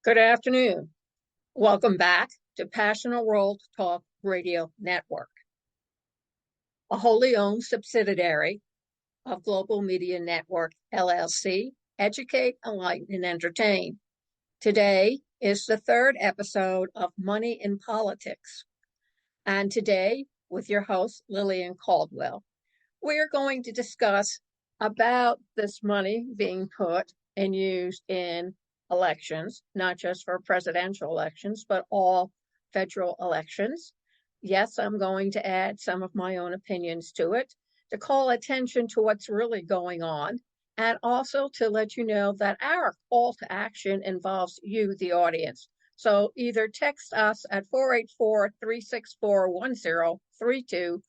Good afternoon. Welcome back to Passionate World Talk Radio Network, a wholly owned subsidiary of Global Media Network, LLC, Educate, Enlighten, and Entertain. Today is the third episode of Money in Politics. And today, with your host, Lillian Cauldwell, we're going to discuss about this money being put and used in elections, not just for presidential elections, but all federal elections. Yes, I'm going to add some of my own opinions to it to call attention to what's really going on, and also to let you know that our call to action involves you, the audience. So either text us at 484-364-1032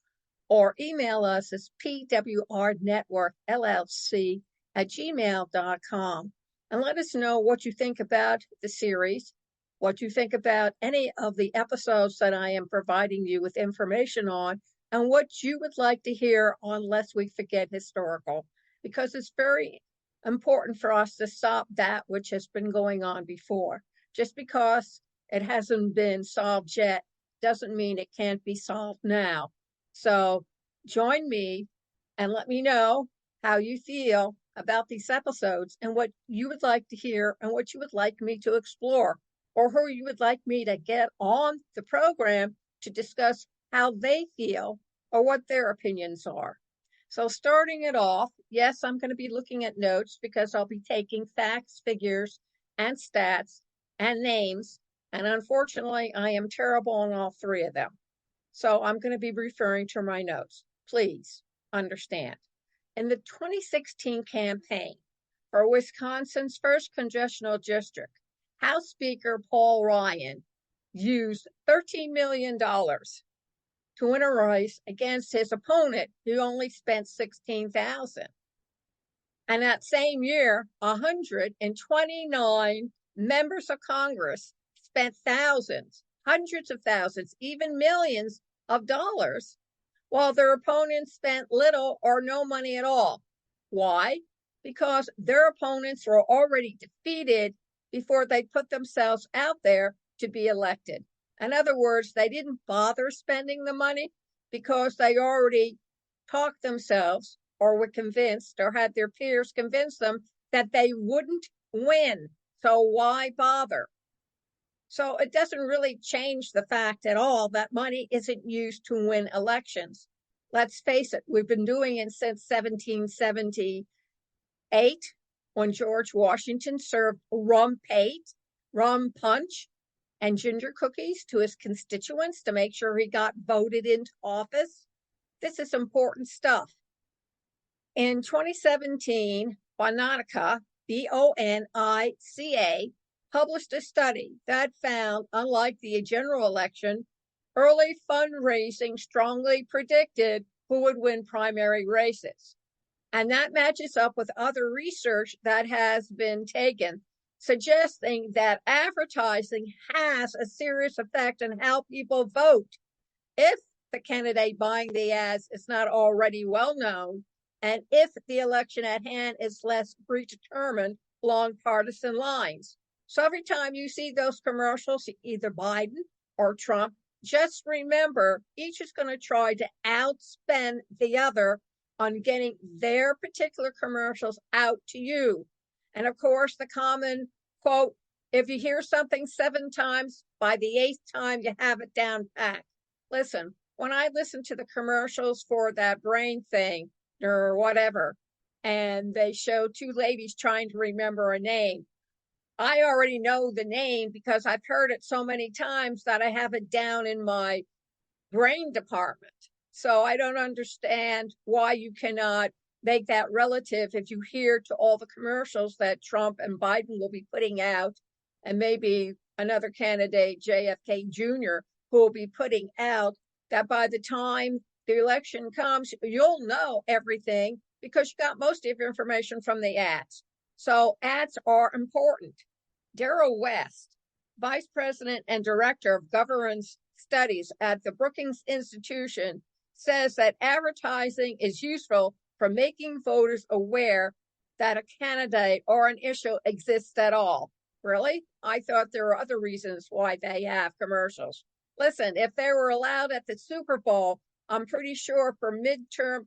or email us as pwrnetworkllc@gmail.com and let us know what you think about the series, what you think about any of the episodes that I am providing you with information on, and what you would like to hear on Lest We Forget Historical, because it's very important for us to stop that which has been going on before. Just because it hasn't been solved yet doesn't mean it can't be solved now. So join me and let me know how you feel about these episodes and what you would like to hear and what you would like me to explore, or who you would like me to get on the program to discuss how they feel or what their opinions are. So starting it off, yes, I'm going to be looking at notes because I'll be taking facts, figures, and stats and names. And unfortunately, I am terrible on all three of them. So I'm going to be referring to my notes. Please understand. In the 2016 campaign for Wisconsin's 1st Congressional District, House Speaker Paul Ryan used $13 million to win a race against his opponent, who only spent $16,000. And that same year, 129 members of Congress spent thousands, hundreds of thousands, even millions of dollars, while their opponents spent little or no money at all. Why? Because their opponents were already defeated before they put themselves out there to be elected. In other words, they didn't bother spending the money because they already talked themselves or were convinced or had their peers convince them that they wouldn't win. So why bother? So it doesn't really change the fact at all that money isn't used to win elections. Let's face it, we've been doing it since 1778, when George Washington served rum punch, and ginger cookies to his constituents to make sure he got voted into office. This is important stuff. In 2017, Bonica, Bonica, published a study that found, unlike the general election, early fundraising strongly predicted who would win primary races. And that matches up with other research that has been taken, suggesting that advertising has a serious effect on how people vote if the candidate buying the ads is not already well known, and if the election at hand is less predetermined along partisan lines. So every time you see those commercials, either Biden or Trump, just remember each is going to try to outspend the other on getting their particular commercials out to you. And of course, the common quote, if you hear something 7 times, by the 8th time, you have it down pat. Listen, when I listen to the commercials for that brain thing or whatever, and they show 2 ladies trying to remember a name, I already know the name because I've heard it so many times that I have it down in my brain department. So I don't understand why you cannot make that relative if you hear to all the commercials that Trump and Biden will be putting out, and maybe another candidate, JFK Jr., who will be putting out, that by the time the election comes, you'll know everything because you got most of your information from the ads. So ads are important. Darrell West, Vice President and Director of Governance Studies at the Brookings Institution, says that advertising is useful for making voters aware that a candidate or an issue exists at all. Really? I thought there were other reasons why they have commercials. Listen, if they were allowed at the Super Bowl, I'm pretty sure for midterm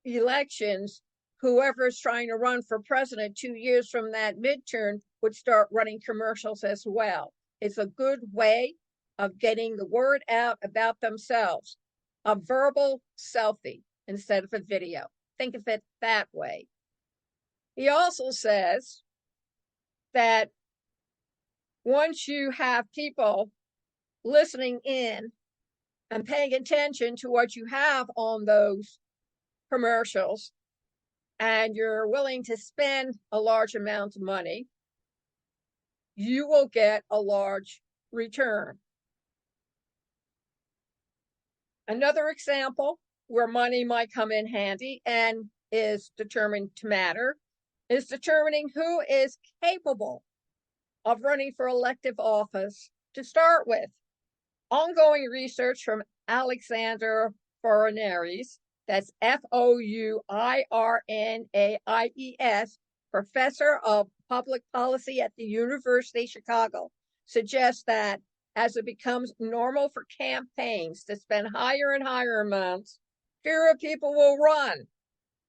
elections, whoever's trying to run for president 2 years from that midterm would start running commercials as well. It's a good way of getting the word out about themselves. A verbal selfie instead of a video. Think of it that way. He also says that once you have people listening in and paying attention to what you have on those commercials, and you're willing to spend a large amount of money, you will get a large return. Another example where money might come in handy and is determined to matter is determining who is capable of running for elective office to start with. Ongoing research from Alexander Fournières, that's Fourniais, professor of public policy at the University of Chicago, suggests that as it becomes normal for campaigns to spend higher and higher amounts, fewer people will run,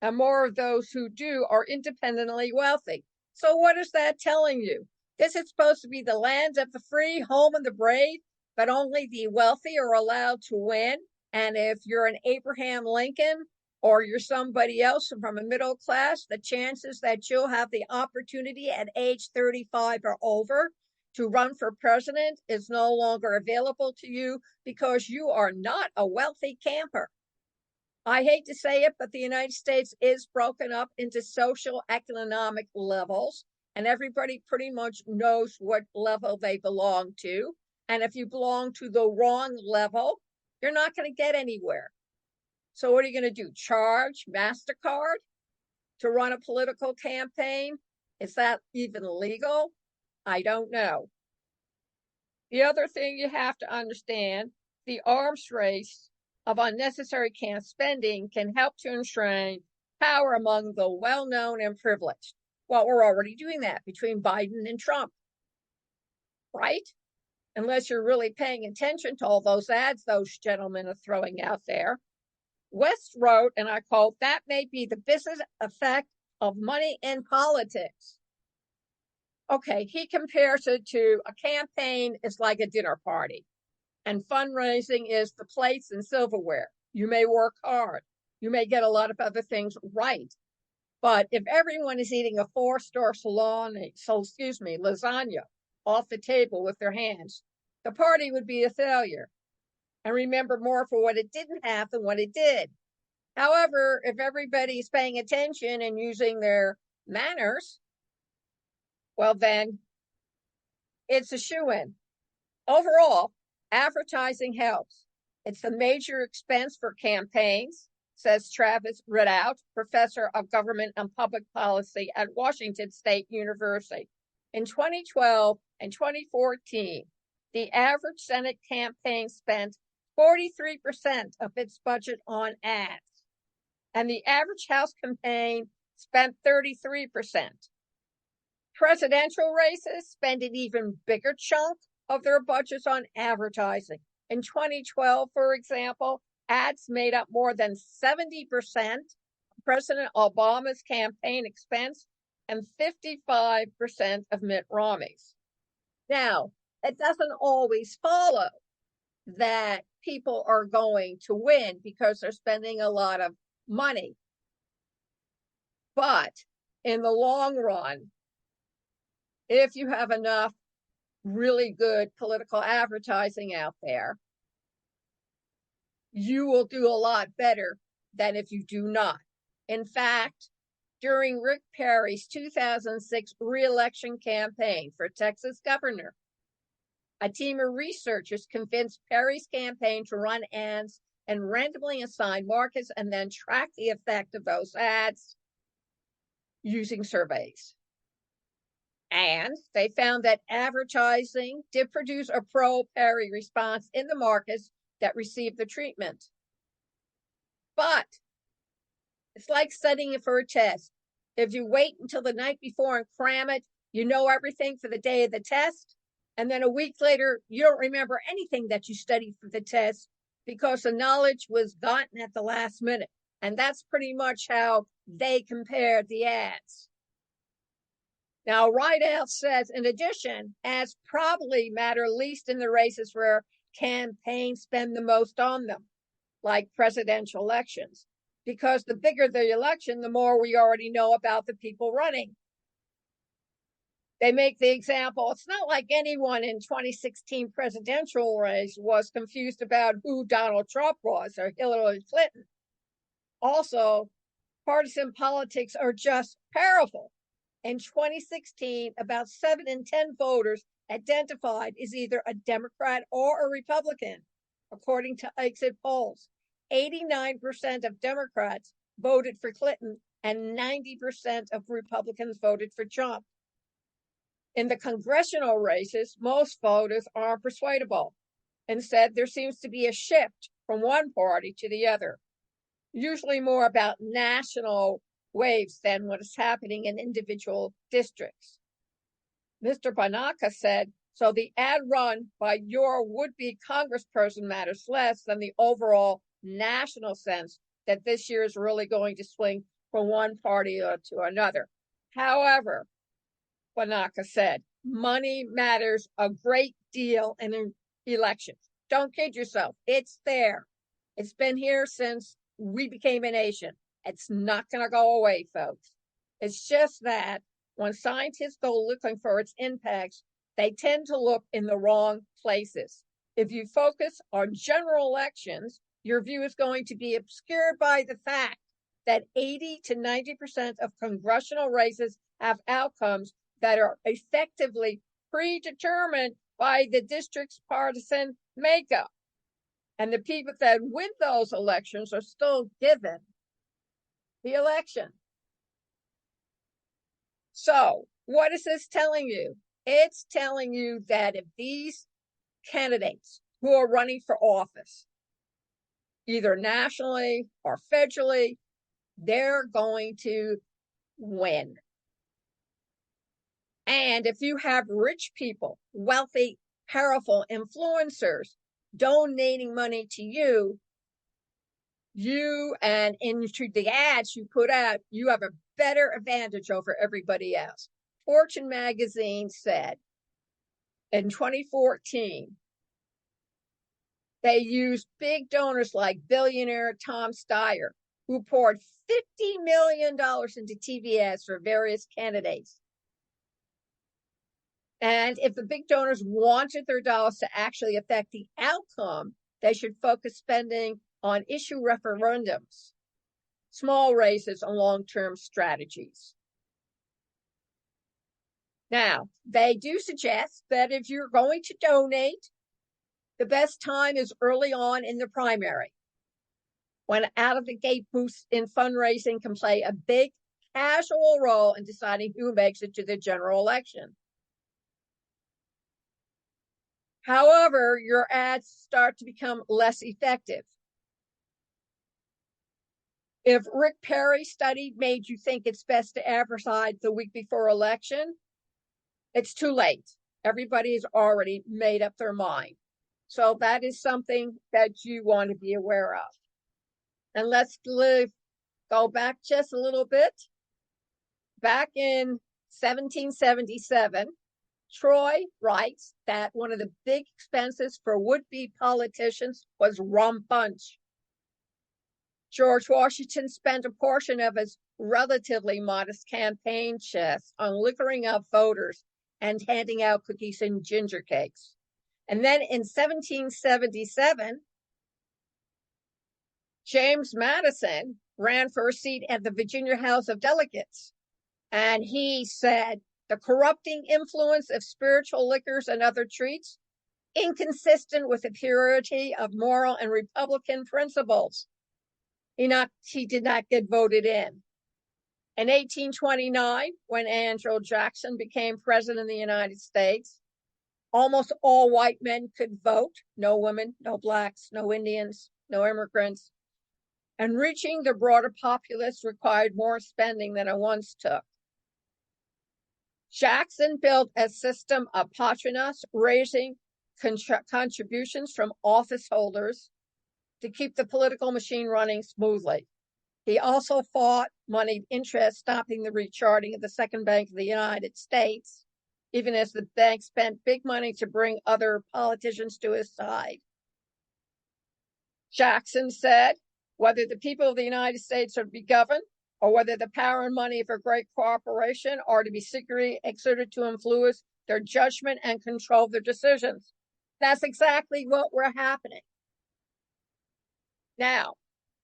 and more of those who do are independently wealthy. So what is that telling you? This is supposed to be the land of the free, home of the brave, but only the wealthy are allowed to win. And if you're an Abraham Lincoln or you're somebody else from a middle class, the chances that you'll have the opportunity at age 35 or over to run for president is no longer available to you because you are not a wealthy camper. I hate to say it, but the United States is broken up into social economic levels, and everybody pretty much knows what level they belong to. And if you belong to the wrong level, you're not going to get anywhere. So what are you going to do? Charge MasterCard to run a political campaign? Is that even legal? I don't know. The other thing you have to understand, the arms race of unnecessary camp spending can help to enshrine power among the well-known and privileged. Well, we're already doing that between Biden and Trump, right? Unless you're really paying attention to all those ads those gentlemen are throwing out there. West wrote, and I quote, "That may be the business effect of money in politics." Okay, he compares it to a campaign is like a dinner party, and fundraising is the plates and silverware. You may work hard. You may get a lot of other things right. But if everyone is eating a 4-star lasagna off the table with their hands, the party would be a failure. And remember more for what it didn't have than what it did. However, if everybody's paying attention and using their manners, well, then it's a shoo-in. Overall, advertising helps. It's a major expense for campaigns, says Travis Ridout, professor of government and public policy at Washington State University. In 2012 and 2014, the average Senate campaign spent 43% of its budget on ads, and the average House campaign spent 33%. Presidential races spend an even bigger chunk of their budgets on advertising. In 2012, for example, ads made up more than 70% of President Obama's campaign expense and 55% of Mitt Romney's. Now, it doesn't always follow that people are going to win because they're spending a lot of money. But in the long run, if you have enough really good political advertising out there, you will do a lot better than if you do not. In fact, during Rick Perry's 2006 re-election campaign for Texas governor, a team of researchers convinced Perry's campaign to run ads and randomly assign markets and then track the effect of those ads using surveys. And they found that advertising did produce a pro-Perry response in the markets that received the treatment. But it's like studying for a test. If you wait until the night before and cram it, You know everything for the day of the test, and then a week later, you don't remember anything that you studied for the test because the knowledge was gotten at the last minute. And that's pretty much how they compared the ads. Now, Rideout says, in addition, ads probably matter least in the races where campaigns spend the most on them, like presidential elections, because the bigger the election, the more we already know about the people running. They make the example, it's not like anyone in 2016 presidential race was confused about who Donald Trump was or Hillary Clinton. Also, partisan politics are just powerful. In 2016, about 7 in 10 voters identified as either a Democrat or a Republican, according to exit polls. 89% of Democrats voted for Clinton and 90% of Republicans voted for Trump. In the congressional races, most voters are persuadable. Instead, there seems to be a shift from one party to the other, usually more about national waves than what is happening in individual districts. Mr. Banaka said, so the ad run by your would-be congressperson matters less than the overall national sense that this year is really going to swing from one party to another. However, Banaka said, money matters a great deal in elections. Don't kid yourself. It's there. It's been here since we became a nation. It's not going to go away, folks. It's just that when scientists go looking for its impacts, they tend to look in the wrong places. If you focus on general elections, your view is going to be obscured by the fact that 80 to 90% of congressional races have outcomes that are effectively predetermined by the district's partisan makeup. And the people that win those elections are still given the election. So, what is this telling you? It's telling you that if these candidates who are running for office, either nationally or federally, they're going to win. And if you have rich people, wealthy, powerful influencers donating money to you and into the ads you put out, you have a better advantage over everybody else. Fortune magazine said in 2014, they used big donors like billionaire Tom Steyer, who poured $50 million into TV ads for various candidates. And if the big donors wanted their dollars to actually affect the outcome, they should focus spending on issue referendums, small races, and long-term strategies. Now, they do suggest that if you're going to donate, the best time is early on in the primary, when out-of-the-gate boosts in fundraising can play a big casual role in deciding who makes it to the general election. However, your ads start to become less effective. If Rick Perry's study made you think it's best to advertise the week before election, it's too late. Everybody's already made up their mind. So that is something that you want to be aware of. And let's go back just a little bit. Back in 1777, Troy writes that one of the big expenses for would-be politicians was rum punch. George Washington spent a portion of his relatively modest campaign chest on liquoring up voters and handing out cookies and ginger cakes. And then in 1777, James Madison ran for a seat at the Virginia House of Delegates. And he said, the corrupting influence of spiritual liquors and other treats, inconsistent with the purity of moral and Republican principles. He did not get voted in. In 1829, when Andrew Jackson became president of the United States, almost all white men could vote, no women, no blacks, no Indians, no immigrants. And reaching the broader populace required more spending than it once took. Jackson built a system of patronato, raising contributions from office holders to keep the political machine running smoothly. He also fought moneyed interest, stopping the recharting of the Second Bank of the United States, even as the bank spent big money to bring other politicians to his side. Jackson said, whether the people of the United States are to be governed, or whether the power and money of a great corporation are to be secretly exerted to influence their judgment and control their decisions. That's exactly what we're happening. Now,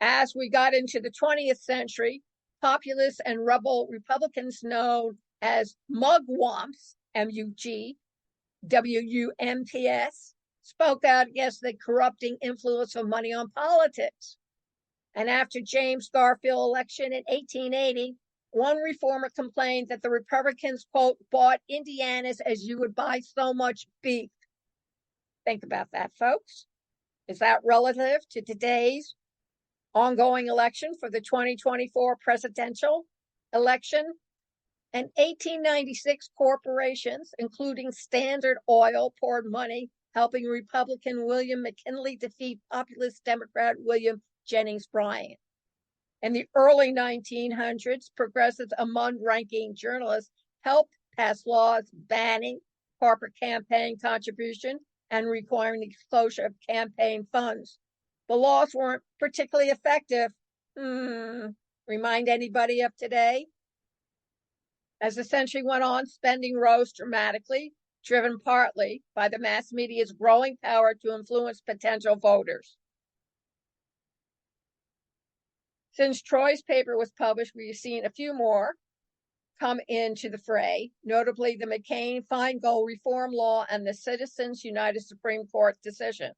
as we got into the 20th century, populist and rebel Republicans known as mugwumps, MUGWUMPS, spoke out against the corrupting influence of money on politics. And after James Garfield election in 1880, one reformer complained that the Republicans, quote, bought Indianas as you would buy so much beef. Think about that, folks. Is that relative to today's ongoing election for the 2024 presidential election? And 1896 corporations, including Standard Oil, poured money, helping Republican William McKinley defeat populist Democrat William Jennings Bryan. In the early 1900s, progressives among ranking journalists helped pass laws banning corporate campaign contribution and requiring the disclosure of campaign funds. The laws weren't particularly effective. Remind anybody of today? As the century went on, spending rose dramatically, driven partly by the mass media's growing power to influence potential voters. Since Troy's paper was published, we've seen a few more come into the fray, notably the McCain-Feingold reform law and the Citizens United Supreme Court decision.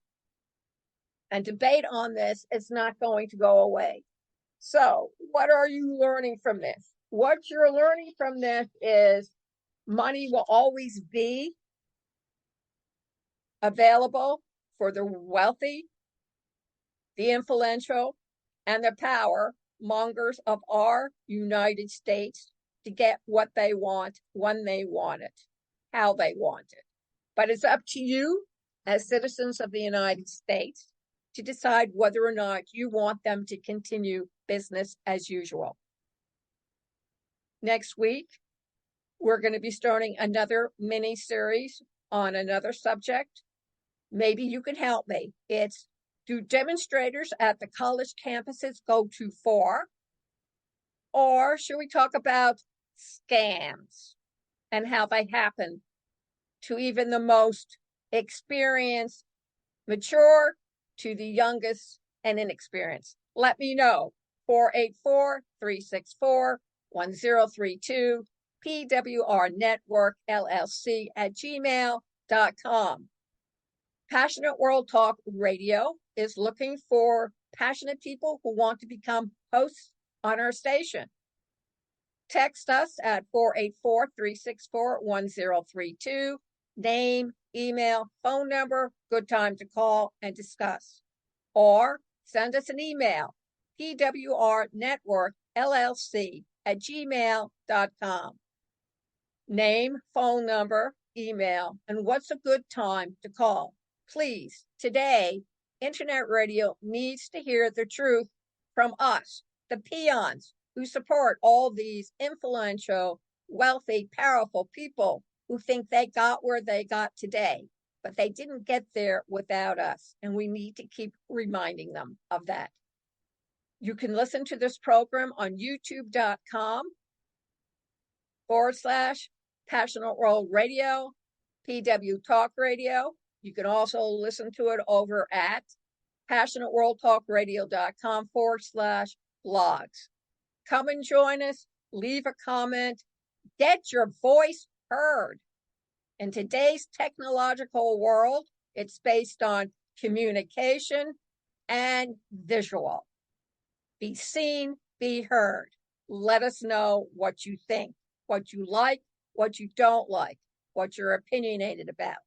And debate on this is not going to go away. So, what are you learning from this? What you're learning from this is money will always be available for the wealthy, the influential, and the power mongers of our United States to get what they want, when they want it, how they want it. But it's up to you as citizens of the United States to decide whether or not you want them to continue business as usual. Next week, we're going to be starting another mini series on another subject. Maybe you can help me. It's, do demonstrators at the college campuses go too far? Or should we talk about scams and how they happen to even the most experienced, mature, to the youngest and inexperienced? Let me know. 484-364-1032, PWR Network LLC @gmail.com. Passionate World Talk Radio is looking for passionate people who want to become hosts on our station. Text us at 484-364-1032. Name, email, phone number, good time to call and discuss. Or send us an email, pwrnetworkllc@gmail.com. Name, phone number, email, and what's a good time to call. Please, today, internet radio needs to hear the truth from us, the peons who support all these influential, wealthy, powerful people who think they got where they got today, but they didn't get there without us, and we need to keep reminding them of that. You can listen to this program on youtube.com/Passionate World Radio, PW Talk Radio. You can also listen to it over at passionateworldtalkradio.com/blogs. Come and join us, leave a comment, get your voice heard. In today's technological world, it's based on communication and visual. Be seen, be heard. Let us know what you think, what you like, what you don't like, what you're opinionated about.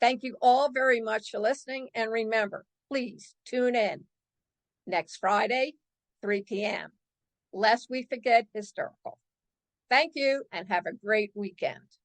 Thank you all very much for listening. And remember, please tune in next Friday, 3 p.m. Lest we forget historical. Thank you and have a great weekend.